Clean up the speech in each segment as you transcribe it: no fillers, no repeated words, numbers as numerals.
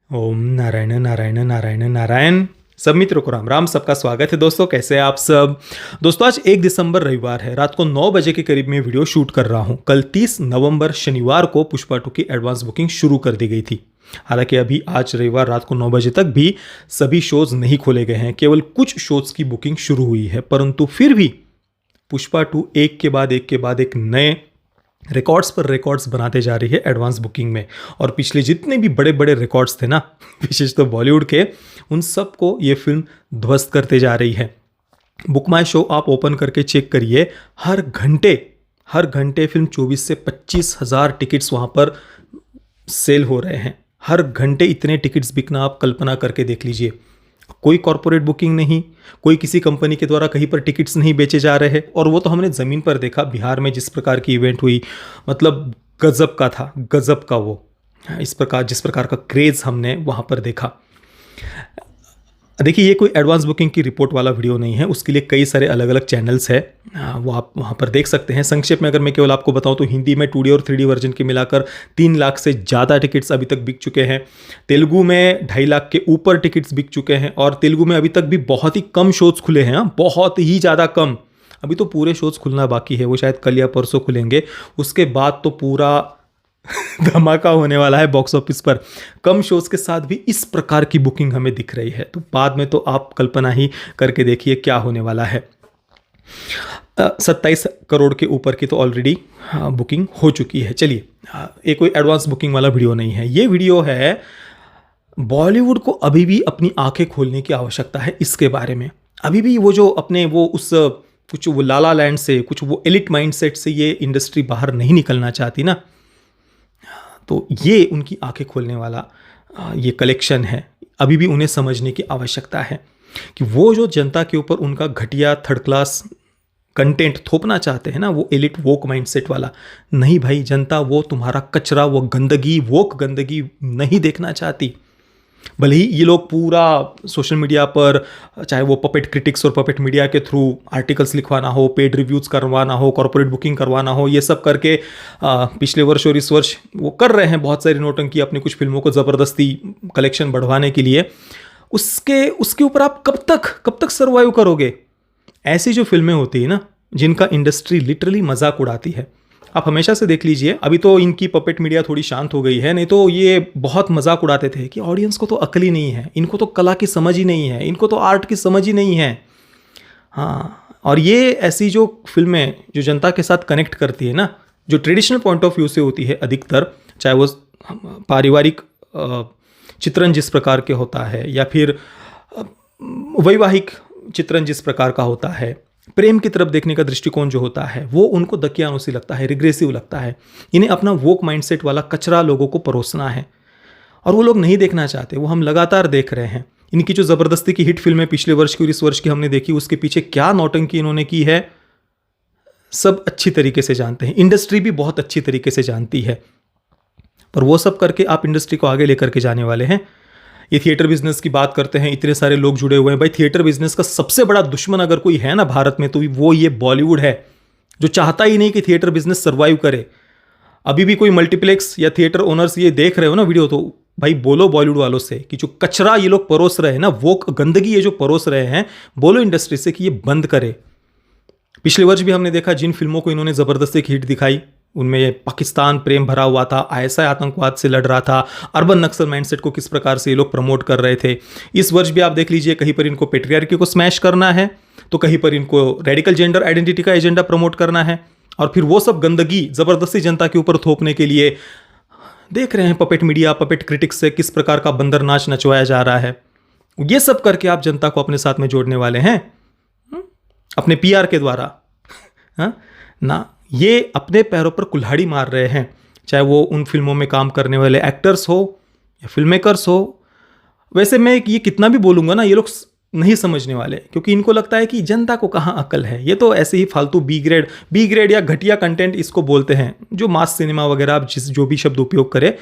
ओम नारायण नारायण नारायण नारायण। सब मित्रों को राम राम, सबका स्वागत है। दोस्तों कैसे हैं आप सब। दोस्तों आज 1 दिसंबर रविवार है, रात को 9 बजे के करीब में वीडियो शूट कर रहा हूं। कल 30 नवंबर शनिवार को पुष्पा 2 की एडवांस बुकिंग शुरू कर दी गई थी। हालांकि अभी आज रविवार रात को 9 बजे तक भी सभी शोज नहीं खोले गए हैं, केवल कुछ शोज की बुकिंग शुरू हुई है। परंतु फिर भी पुष्पा 2 एक के बाद एक नए रिकॉर्ड्स पर रिकॉर्ड्स बनाते जा रही है एडवांस बुकिंग में। और पिछले जितने भी बड़े बड़े रिकॉर्ड्स थे ना, विशेष तो बॉलीवुड के, उन सब को ये फिल्म ध्वस्त करते जा रही है। बुक माई शो आप ओपन करके चेक करिए, हर घंटे फिल्म 24 से 25 हज़ार टिकट्स वहाँ पर सेल हो रहे हैं। हर घंटे इतने टिकट्स बिकना आप कल्पना करके देख लीजिए। कोई कॉरपोरेट बुकिंग नहीं, कोई किसी कंपनी के द्वारा कहीं पर टिकट्स नहीं बेचे जा रहे हैं। और वो तो हमने ज़मीन पर देखा, बिहार में जिस प्रकार की इवेंट हुई, मतलब गजब का था, गजब का। वो जिस प्रकार का क्रेज़ हमने वहाँ पर देखा। देखिए, ये कोई एडवांस बुकिंग की रिपोर्ट वाला वीडियो नहीं है, उसके लिए कई सारे अलग अलग चैनल्स हैं, वो आप वहाँ पर देख सकते हैं। संक्षेप में अगर मैं केवल आपको बताऊँ तो हिंदी में 2D और 3D वर्जन के मिलाकर 3 लाख से ज़्यादा टिकट्स अभी तक बिक चुके हैं। तेलुगु में 2.5 लाख के ऊपर टिकट्स बिक चुके हैं। और तेलुगु में अभी तक भी बहुत ही कम शोज खुले हैं, बहुत ही ज़्यादा कम। अभी तो पूरे शोज खुलना बाकी है, वो शायद कल या परसों खुलेंगे। उसके बाद तो पूरा धमाका होने वाला है बॉक्स ऑफिस पर। कम शोज के साथ भी इस प्रकार की बुकिंग हमें दिख रही है, तो बाद में तो आप कल्पना ही करके देखिए क्या होने वाला है। 27 करोड़ के ऊपर की तो ऑलरेडी बुकिंग हो चुकी है। चलिए, ये कोई एडवांस बुकिंग वाला वीडियो नहीं है, ये वीडियो है बॉलीवुड को अभी भी अपनी आंखें खोलने की आवश्यकता है इसके बारे में। अभी भी वो जो अपने वो उस कुछ वो लाला लैंड से, कुछ वो एलिट माइंडसेट से ये इंडस्ट्री बाहर नहीं निकलना चाहती ना, तो ये उनकी आंखें खोलने वाला ये कलेक्शन है। अभी भी उन्हें समझने की आवश्यकता है कि वो जो जनता के ऊपर उनका घटिया थर्ड क्लास कंटेंट थोपना चाहते हैं ना, वो एलिट वोक माइंडसेट वाला नहीं भाई। जनता वो तुम्हारा कचरा, वो गंदगी, वोक गंदगी नहीं देखना चाहती। भले ही ये लोग पूरा सोशल मीडिया पर, चाहे वो पपेट क्रिटिक्स और पपेट मीडिया के थ्रू आर्टिकल्स लिखवाना हो, पेड रिव्यूज़ करवाना हो, कॉर्पोरेट बुकिंग करवाना हो, ये सब करके पिछले वर्ष और इस वर्ष वो कर रहे हैं बहुत सारी नोटंकी अपनी कुछ फिल्मों को ज़बरदस्ती कलेक्शन बढ़वाने के लिए। उसके ऊपर आप कब तक सर्वाइव करोगे। ऐसी जो फिल्में होती है ना, जिनका इंडस्ट्री लिटरली मजाक उड़ाती है, आप हमेशा से देख लीजिए। अभी तो इनकी पपेट मीडिया थोड़ी शांत हो गई है, नहीं तो ये बहुत मजाक उड़ाते थे कि ऑडियंस को तो अकल ही नहीं है, इनको तो कला की समझ ही नहीं है, इनको तो आर्ट की समझ ही नहीं है। हाँ, और ये ऐसी जो फिल्में जो जनता के साथ कनेक्ट करती है ना, जो ट्रेडिशनल पॉइंट ऑफ व्यू से होती है अधिकतर, चाहे वो पारिवारिक चित्रण जिस प्रकार के होता है, या फिर वैवाहिक चित्रण जिस प्रकार का होता है, प्रेम की तरफ देखने का दृष्टिकोण जो होता है, वो उनको दकियानुसी लगता है, रिग्रेसिव लगता है। इन्हें अपना वोक माइंडसेट वाला कचरा लोगों को परोसना है, और वो लोग नहीं देखना चाहते। वो हम लगातार देख रहे हैं। इनकी जो ज़बरदस्ती की हिट फिल्में पिछले वर्ष की और इस वर्ष की हमने देखी, उसके पीछे क्या नौटंकी इन्होंने की है सब अच्छी तरीके से जानते हैं। इंडस्ट्री भी बहुत अच्छी तरीके से जानती है। पर वो सब करके आप इंडस्ट्री को आगे लेकर के जाने वाले हैं। ये थिएटर बिजनेस की बात करते हैं, इतने सारे लोग जुड़े हुए हैं भाई। थिएटर बिजनेस का सबसे बड़ा दुश्मन अगर कोई है ना भारत में, तो वो ये बॉलीवुड है, जो चाहता ही नहीं कि थिएटर बिजनेस सर्वाइव करे। अभी भी कोई मल्टीप्लेक्स या थिएटर ओनर्स ये देख रहे हो ना वीडियो, तो भाई बोलो बॉलीवुड वालों से कि जो कचरा ये लोग परोस रहे हैं ना, वो गंदगी ये जो परोस रहे हैं, बोलो इंडस्ट्री से कि ये बंद करे। पिछले वर्ष भी हमने देखा जिन फिल्मों को इन्होंने ज़बरदस्ती की हिट दिखाई, उनमें पाकिस्तान प्रेम भरा हुआ था, आईएसआई आतंकवाद से लड़ रहा था, अर्बन नक्सल माइंडसेट को किस प्रकार से ये लोग प्रमोट कर रहे थे। इस वर्ष भी आप देख लीजिए, कहीं पर इनको पेट्रियार्की को स्मैश करना है, तो कहीं पर इनको रेडिकल जेंडर आइडेंटिटी का एजेंडा प्रमोट करना है, और फिर वो सब गंदगी ज़बरदस्ती जनता के ऊपर थोपने के लिए देख रहे हैं पपेट मीडिया, पपेट क्रिटिक्स से किस प्रकार का बंदर नाच नचवाया जा रहा है। ये सब करके आप जनता को अपने साथ में जोड़ने वाले हैं अपने पीआर के द्वारा। ना, ये अपने पैरों पर कुल्हाड़ी मार रहे हैं, चाहे वो उन फिल्मों में काम करने वाले एक्टर्स हो या फिल्म मेकर्स हो। वैसे मैं ये कितना भी बोलूँगा ना, ये लोग नहीं समझने वाले, क्योंकि इनको लगता है कि जनता को कहाँ अकल है। ये तो ऐसे ही फालतू बी ग्रेड या घटिया कंटेंट इसको बोलते हैं, जो मास सिनेमा वगैरह आप जो भी शब्द उपयोग करें,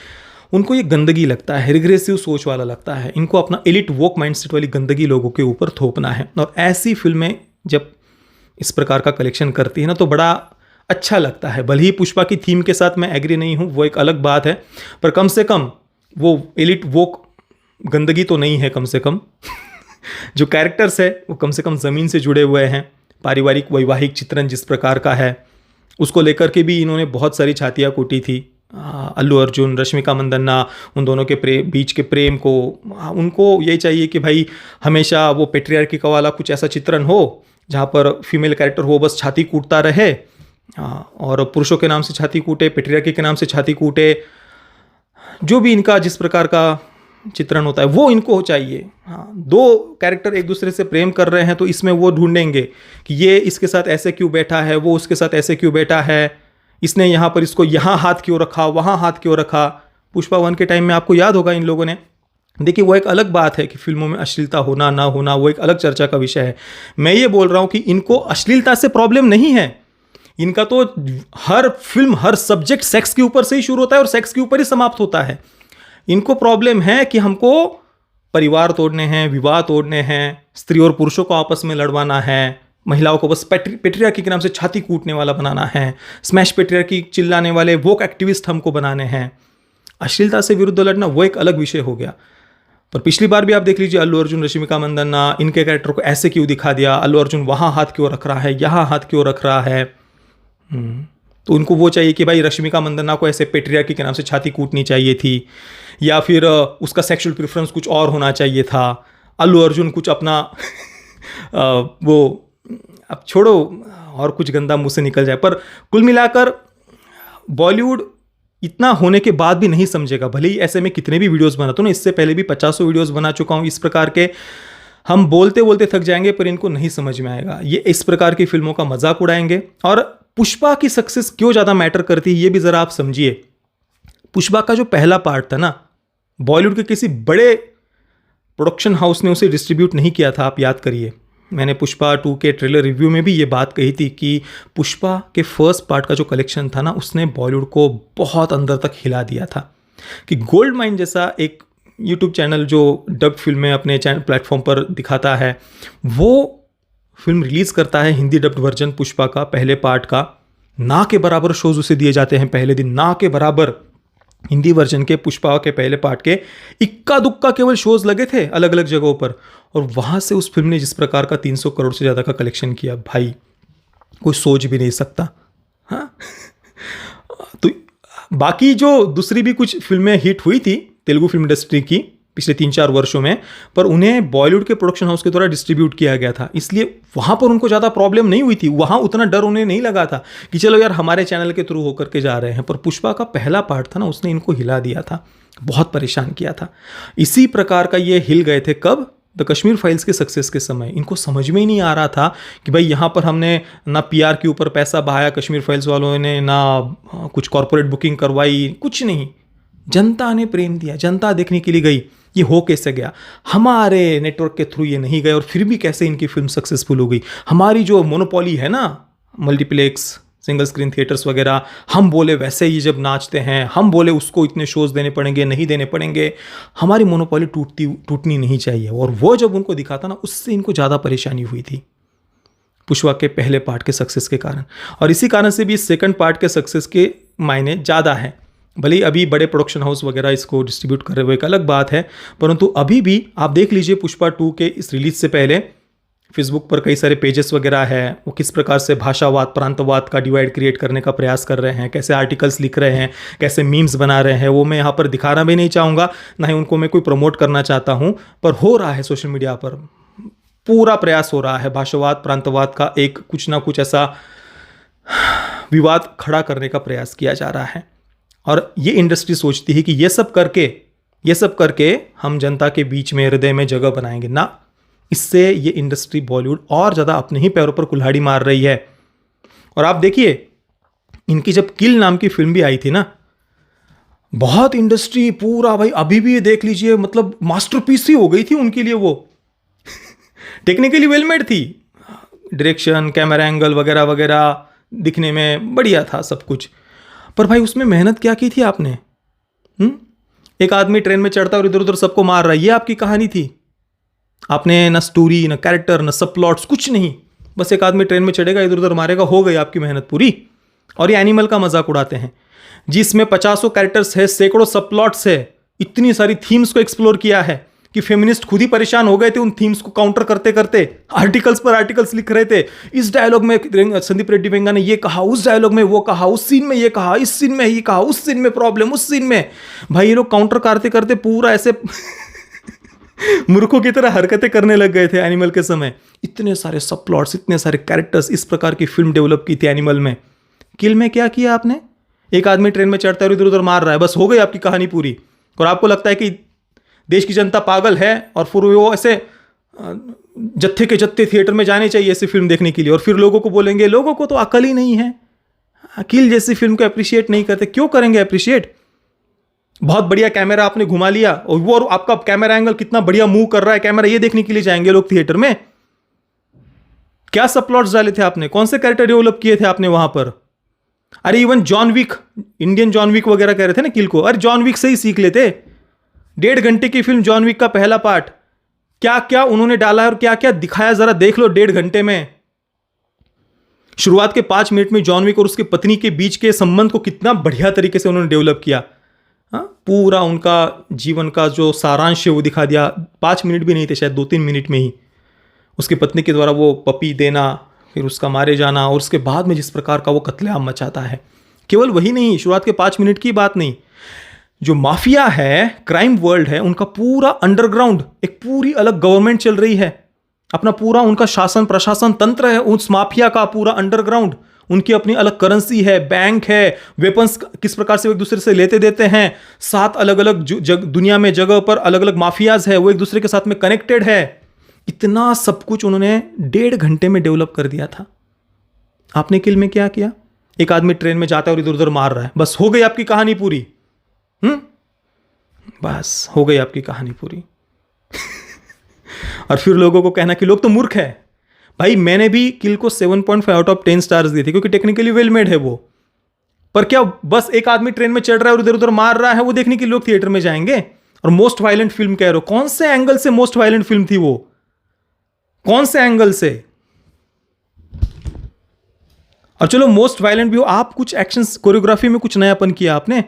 उनको ये गंदगी लगता है, रिग्रेसिव सोच वाला लगता है। इनको अपना एलिट वोक माइंडसेट वाली गंदगी लोगों के ऊपर थोपना है। और ऐसी फिल्में जब इस प्रकार का कलेक्शन करती है ना, तो बड़ा अच्छा लगता है। भले ही पुष्पा की थीम के साथ मैं एग्री नहीं हूँ, वो एक अलग बात है, पर कम से कम वो एलिट वोक गंदगी तो नहीं है कम से कम। जो कैरेक्टर्स है वो कम से कम ज़मीन से जुड़े हुए हैं। पारिवारिक वैवाहिक चित्रण जिस प्रकार का है उसको लेकर के भी इन्होंने बहुत सारी छातियाँ कूटी थी। अल्लू अर्जुन, रश्मिका मंदन्ना, उन दोनों के बीच के प्रेम को, उनको यही चाहिए कि भाई हमेशा वो पेट्रियार्की का वाला कुछ ऐसा चित्रण हो जहाँ पर फीमेल कैरेक्टर वो बस छाती कूटता रहे और पुरुषों के नाम से छाती कूटे, पेट्रियार्की के नाम से छाती कूटे। जो भी इनका जिस प्रकार का चित्रण होता है वो इनको चाहिए। हाँ, दो कैरेक्टर एक दूसरे से प्रेम कर रहे हैं तो इसमें वो ढूंढेंगे कि ये इसके साथ ऐसे क्यों बैठा है, वो उसके साथ ऐसे क्यों बैठा है, इसने यहाँ पर इसको यहाँ हाथ क्यों रखा, वहाँ हाथ क्यों रखा। पुष्पा 1 के टाइम में आपको याद होगा इन लोगों ने, देखिए वो एक अलग बात है कि फिल्मों में अश्लीलता होना ना होना वो एक अलग चर्चा का विषय है। मैं ये बोल रहा हूँ कि इनको अश्लीलता से प्रॉब्लम नहीं है। इनका तो हर फिल्म हर सब्जेक्ट सेक्स के ऊपर से ही शुरू होता है और सेक्स के ऊपर ही समाप्त होता है। इनको प्रॉब्लम है कि हमको परिवार तोड़ने हैं, विवाह तोड़ने हैं, स्त्री और पुरुषों को आपस में लड़वाना है, महिलाओं को बस पेट्रियार्की के नाम से छाती कूटने वाला बनाना है, स्मैश पेट्रियार्की चिल्लाने वाले वोक एक्टिविस्ट हमको बनाने हैं। अश्लीलता से विरुद्ध लड़ना वो एक अलग विषय हो गया। पर पिछली बार भी आप देख लीजिए, अल्लू अर्जुन, रश्मिका मंदन्ना, इनके कैरेक्टर को ऐसे क्यों दिखा दिया, अल्लू अर्जुन वहाँ हाथ क्यों रख रहा है, यहाँ हाथ क्यों रख रहा है। तो उनको वो चाहिए कि भाई रश्मिका मंदन्ना को ऐसे पेट्रियार्की के नाम से छाती कूटनी चाहिए थी, या फिर उसका सेक्सुअल प्रेफरेंस कुछ और होना चाहिए था। अल्लू अर्जुन कुछ अपना वो, अब छोड़ो और कुछ गंदा मुंह से निकल जाए। पर कुल मिलाकर बॉलीवुड इतना होने के बाद भी नहीं समझेगा, भले ही ऐसे में कितने भी वीडियोस बनाता हूँ ना, इससे पहले भी 50 वीडियोस बना चुका हूँ इस प्रकार के। हम बोलते बोलते थक जाएंगे पर इनको नहीं समझ में आएगा। ये इस प्रकार की फिल्मों का मजाक उड़ाएंगे। और पुष्पा की सक्सेस क्यों ज़्यादा मैटर करती है ये भी ज़रा आप समझिए। पुष्पा का जो पहला पार्ट था ना, बॉलीवुड के किसी बड़े प्रोडक्शन हाउस ने उसे डिस्ट्रीब्यूट नहीं किया था। आप याद करिए, मैंने पुष्पा 2 के ट्रेलर रिव्यू में भी ये बात कही थी कि पुष्पा के फर्स्ट पार्ट का जो कलेक्शन था ना, उसने बॉलीवुड को बहुत अंदर तक हिला दिया था। कि गोल्ड माइन जैसा एक यूट्यूब चैनल जो डब फिल्में अपने चैनल प्लेटफॉर्म पर दिखाता है, वो फिल्म रिलीज़ करता है हिंदी डब्ड वर्जन पुष्पा का पहले पार्ट का। ना के बराबर शोज उसे दिए जाते हैं पहले दिन, ना के बराबर हिंदी वर्जन के पुष्पा के पहले पार्ट के इक्का दुक्का केवल शोज लगे थे अलग अलग जगहों पर। और वहाँ से उस फिल्म ने जिस प्रकार का 300 करोड़ से ज़्यादा का कलेक्शन किया, भाई कोई सोच भी नहीं सकता। हाँ तो बाकी जो दूसरी भी कुछ फिल्में हिट हुई थी तेलुगु फिल्म इंडस्ट्री की पिछले 3-4 वर्षों में, पर उन्हें बॉलीवुड के प्रोडक्शन हाउस के द्वारा डिस्ट्रीब्यूट किया गया था, इसलिए वहाँ पर उनको ज़्यादा प्रॉब्लम नहीं हुई थी। वहाँ उतना डर उन्हें नहीं लगा था कि चलो यार हमारे चैनल के थ्रू होकर के जा रहे हैं। पर पुष्पा का पहला पार्ट था ना, उसने इनको हिला दिया था, बहुत परेशान किया था। इसी प्रकार का ये हिल गए थे कब, द कश्मीर फाइल्स के सक्सेस के समय। इनको समझ में ही नहीं आ रहा था कि भाई यहाँ पर हमने ना PR के ऊपर पैसा बहाया कश्मीर फाइल्स वालों ने, ना कुछ कॉरपोरेट बुकिंग करवाई, कुछ नहीं। जनता ने प्रेम दिया, जनता देखने के लिए गई। ये हो कैसे गया, हमारे नेटवर्क के थ्रू ये नहीं गए और फिर भी कैसे इनकी फिल्म सक्सेसफुल हो गई। हमारी जो मोनोपोली है ना, मल्टीप्लेक्स, सिंगल स्क्रीन थिएटर्स वगैरह, हम बोले वैसे ही जब नाचते हैं, हम बोले उसको इतने शोज देने पड़ेंगे, नहीं देने पड़ेंगे, हमारी मोनोपोली टूटनी नहीं चाहिए। और वो जब उनको दिखाता ना, उससे इनको ज़्यादा परेशानी हुई थी पुष्पा के पहले पार्ट के सक्सेस के कारण। और इसी कारण से भी सेकंड पार्ट के सक्सेस के मायने ज़्यादा हैं। भले ही अभी बड़े प्रोडक्शन हाउस वगैरह इसको डिस्ट्रीब्यूट कर रहे हुए एक अलग बात है, परंतु अभी भी आप देख लीजिए पुष्पा 2 के इस रिलीज से पहले फेसबुक पर कई सारे पेजेस वगैरह है, वो किस प्रकार से भाषावाद, प्रांतवाद का डिवाइड क्रिएट करने का प्रयास कर रहे हैं, कैसे आर्टिकल्स लिख रहे हैं, कैसे मीम्स बना रहे हैं। वो मैं यहाँ पर दिखाना भी नहीं चाहूँगा, ना ही उनको मैं कोई प्रमोट करना चाहता हूँ, पर हो रहा है सोशल मीडिया पर पूरा प्रयास हो रहा है भाषावाद, प्रांतवाद का एक कुछ ना कुछ ऐसा विवाद खड़ा करने का प्रयास किया जा रहा है। और ये इंडस्ट्री सोचती है कि ये सब करके हम जनता के बीच में, हृदय में जगह बनाएंगे ना। इससे ये इंडस्ट्री बॉलीवुड और ज़्यादा अपने ही पैरों पर कुल्हाड़ी मार रही है। और आप देखिए, इनकी जब किल नाम की फिल्म भी आई थी ना, बहुत इंडस्ट्री पूरा भाई अभी भी देख लीजिए, मतलब मास्टरपीस ही हो गई थी उनके लिए। वो टेक्निकली वेल मेड थी, डायरेक्शन, कैमरा एंगल वगैरह वगैरह दिखने में बढ़िया था सब कुछ। पर भाई उसमें मेहनत क्या की थी आपने? एक आदमी ट्रेन में चढ़ता और इधर उधर सबको मार रहा है, ये आपकी कहानी थी। आपने ना स्टोरी, ना कैरेक्टर, ना सब प्लॉट्स, कुछ नहीं, बस एक आदमी ट्रेन में चढ़ेगा, इधर उधर मारेगा, हो गई आपकी मेहनत पूरी। और ये एनिमल का मजाक उड़ाते हैं जिसमें 50 कैरेक्टर्स है, सैकड़ों सब प्लॉट्स है, इतनी सारी थीम्स को एक्सप्लोर किया है, कि फेमिनिस्ट खुद ही परेशान हो गए थे उन थीम्स को काउंटर करते करते, आर्टिकल्स पर आर्टिकल्स लिख रहे थे। इस डायलॉग में संदीप रेड्डी वेंगा ने ये कहा, उस डायलॉग में वो कहा, उस सीन में ये कहा, इस सीन में ये कहा, उस सीन में प्रॉब्लम, उस सीन में। भाई ये लोग काउंटर करते करते पूरा ऐसे मूर्खों की तरह हरकतें करने लग गए थे एनिमल के समय। इतने सारे सब प्लॉट्स, इतने सारे कैरेक्टर्स, इस प्रकार की फिल्म डेवलप की थी एनिमल में। किल में क्या किया आपने? एक आदमी ट्रेन में चढ़ता है और इधर उधर मार रहा है, बस हो गई आपकी कहानी पूरी। और आपको लगता है कि देश की जनता पागल है और फिर वो ऐसे जत्थे के जत्थे थिएटर में जाने चाहिए ऐसी फिल्म देखने के लिए, और फिर लोगों को बोलेंगे लोगों को तो अकल ही नहीं है, किल जैसी फिल्म को अप्रिशिएट नहीं करते। क्यों करेंगे अप्रिशिएट? बहुत बढ़िया कैमरा आपने घुमा लिया और वो आपका कैमरा एंगल कितना बढ़िया मूव कर रहा है कैमरा, ये देखने के लिए जाएंगे लोग थिएटर में। क्या सब प्लॉट्स डाले थे आपने? कौन से कैरेक्टर डेवलप किए थे आपने वहां पर? अरे even John Wick, Indian John Wick वगैरह कह रहे थे ना किल को, अरे जॉन विक से ही सीख लेते। 1.5 घंटे की फिल्म जॉन विक का पहला पार्ट, क्या क्या उन्होंने डाला है और क्या क्या दिखाया, जरा देख लो 1.5 घंटे में। शुरुआत के 5 मिनट में जॉन विक और उसकी पत्नी के बीच के संबंध को कितना बढ़िया तरीके से उन्होंने डेवलप किया। पूरा उनका जीवन का जो सारांश है वो दिखा दिया। 5 मिनट भी नहीं थे, शायद 2-3 मिनट में ही उसकी पत्नी के द्वारा वो पपी देना, फिर उसका मारे जाना, और उसके बाद में जिस प्रकार का वो कत्लेआम मचाता है। केवल वही नहीं, शुरुआत के 5 मिनट की बात नहीं, जो माफिया है, क्राइम वर्ल्ड है, उनका पूरा अंडरग्राउंड एक पूरी अलग गवर्नमेंट चल रही है, अपना पूरा उनका शासन प्रशासन तंत्र है उस माफिया का पूरा अंडरग्राउंड। उनकी अपनी अलग करेंसी है, बैंक है, वेपन्स किस प्रकार से वो एक दूसरे से लेते देते हैं। 7 अलग अलग दुनिया में जगह पर अलग अलग माफियाज है, वो एक दूसरे के साथ में कनेक्टेड है। इतना सब कुछ उन्होंने 1.5 घंटे में डेवलप कर दिया था। आपने किल में क्या किया? एक आदमी ट्रेन में जाता है और इधर उधर मार रहा है, बस हो गई आपकी कहानी पूरी। बस हो गई आपकी कहानी पूरी। और फिर लोगों को कहना कि लोग तो मूर्ख है। भाई मैंने भी किल को 7.5 आउट ऑफ 10 स्टार्स दिए थे, क्योंकि टेक्निकली वेल मेड है वो। पर क्या बस एक आदमी ट्रेन में चढ़ रहा है और इधर उधर मार रहा है वो देखने के लोग थिएटर में जाएंगे? और मोस्ट वायलेंट फिल्म कह रहे हो, कौन से एंगल से मोस्ट वायलेंट फिल्म थी वो? कौन से एंगल से? और चलो मोस्ट वायलेंट भी हो, आप कुछ एक्शन कोरियोग्राफी में कुछ नयापन किया आपने।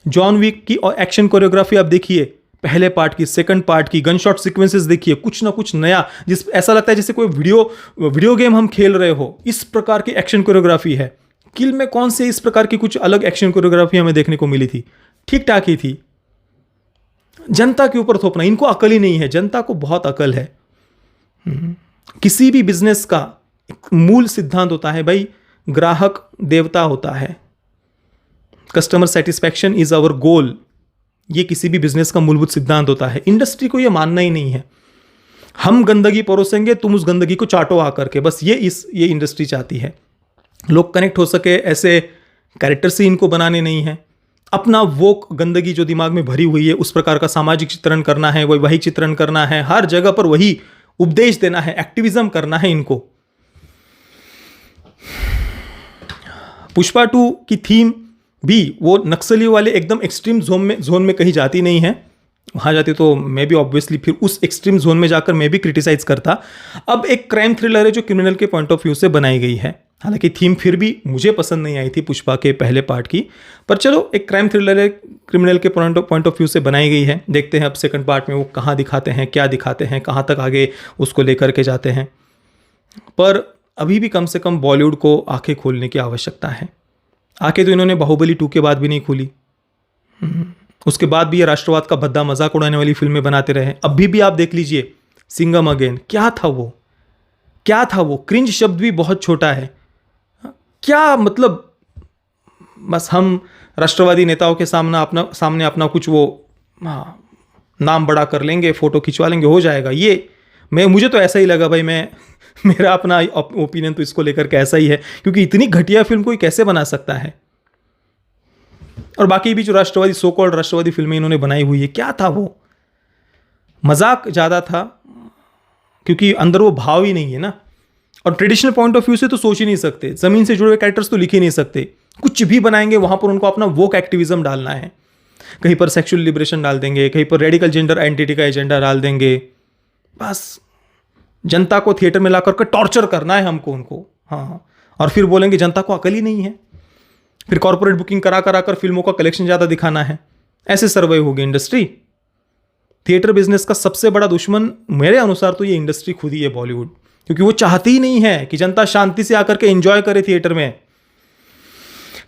जॉन विक की और एक्शन कोरियोग्राफी आप देखिए, पहले पार्ट की, सेकंड पार्ट की, गन शॉट सीक्वेंसेस देखिए, कुछ ना कुछ नया, जिस ऐसा लगता है जैसे कोई वीडियो गेम हम खेल रहे हो, इस प्रकार की एक्शन कोरियोग्राफी है। किल में कौन से इस प्रकार की कुछ अलग एक्शन कोरियोग्राफी हमें देखने को मिली थी? ठीक ठाक ही थी। जनता के ऊपर थोपना, इनको अकल ही नहीं है। जनता को बहुत अकल है। किसी भी बिजनेस का एक मूल सिद्धांत होता है भाई, ग्राहक देवता होता है, customer satisfaction is our goal. ये किसी भी बिजनेस का मूलभूत सिद्धांत होता है। इंडस्ट्री को ये मानना ही नहीं है। हम गंदगी परोसेंगे, तुम उस गंदगी को चाटो आकर के, बस ये इंडस्ट्री चाहती है। लोग कनेक्ट हो सके ऐसे कैरेक्टर से इनको बनाने नहीं है। अपना वो गंदगी जो दिमाग में भरी हुई है उस प्रकार का सामाजिक चित्रण करना है, वही चित्रण करना है, हर जगह पर वही उपदेश देना है, एक्टिविज्म करना है इनको। पुष्पा 2 की थीम भी वो नक्सली वाले एकदम एक्सट्रीम जोन में कहीं जाती नहीं है। वहाँ जाती तो मैं भी ऑब्वियसली फिर उस एक्सट्रीम जोन में जाकर मैं भी क्रिटिसाइज करता। अब एक क्राइम थ्रिलर है जो क्रिमिनल के पॉइंट ऑफ व्यू से बनाई गई है। हालांकि थीम फिर भी मुझे पसंद नहीं आई थी पुष्पा के पहले पार्ट की, पर चलो एक क्राइम थ्रिलर है, क्रिमिनल के पॉइंट ऑफ व्यू से बनाई गई है। देखते हैं अब सेकंड पार्ट में वो कहाँ दिखाते हैं, क्या दिखाते हैं, कहाँ तक आगे उसको लेकर के जाते हैं। पर अभी भी कम से कम बॉलीवुड को आंखें खोलने की आवश्यकता है। आंखें तो इन्होंने बाहुबली 2 के बाद भी नहीं खोली। उसके बाद भी ये राष्ट्रवाद का भद्दा मजाक उड़ाने वाली फिल्में बनाते रहे। अभी भी आप देख लीजिए सिंघम अगेन, क्या था वो, क्या था वो? क्रिंज शब्द भी बहुत छोटा है। क्या मतलब, बस हम राष्ट्रवादी नेताओं के सामने अपना कुछ वो नाम बड़ा कर लेंगे, फोटो खिंचवा लेंगे, हो जाएगा। ये मुझे तो ऐसा ही लगा भाई। मेरा अपना ओपिनियन तो इसको लेकर के ऐसा ही है, क्योंकि इतनी घटिया फिल्म कोई कैसे बना सकता है। और बाकी भी जो राष्ट्रवादी सो कॉल्ड राष्ट्रवादी फिल्में इन्होंने बनाई हुई है, क्या था वो? मजाक ज़्यादा था, क्योंकि अंदर वो भाव ही नहीं है ना। और ट्रेडिशनल पॉइंट ऑफ व्यू से तो सोच ही नहीं सकते, ज़मीन से जुड़े हुए कैरेक्टर्स तो लिख ही नहीं सकते। कुछ भी बनाएंगे वहाँ पर उनको अपना वोक एक्टिविज्म डालना है। कहीं पर सेक्सुअल लिबरेशन डाल देंगे, कहीं पर रेडिकल जेंडर आइडेंटिटी का एजेंडा डाल देंगे। बस जनता को थिएटर में ला करके टॉर्चर करना है हमको उनको। हाँ, और फिर बोलेंगे जनता को अकल ही नहीं है। फिर कॉर्पोरेट बुकिंग करा कर फिल्मों का कलेक्शन ज़्यादा दिखाना है। ऐसे सर्वाइव होगी इंडस्ट्री। थिएटर बिजनेस का सबसे बड़ा दुश्मन मेरे अनुसार तो ये इंडस्ट्री खुद ही है, बॉलीवुड, क्योंकि वो चाहती ही नहीं है कि जनता शांति से आकर के एंजॉय करे थिएटर में।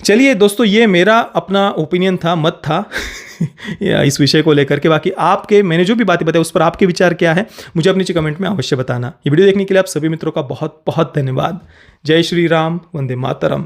चलिए दोस्तों, ये मेरा अपना ओपिनियन था, मत था इस विषय को लेकर के। बाकी आपके, मैंने जो भी बातें बताई उस पर आपके विचार क्या है, मुझे अपने नीचे कमेंट में अवश्य बताना। ये वीडियो देखने के लिए आप सभी मित्रों का बहुत बहुत धन्यवाद। जय श्री राम, वंदे मातरम।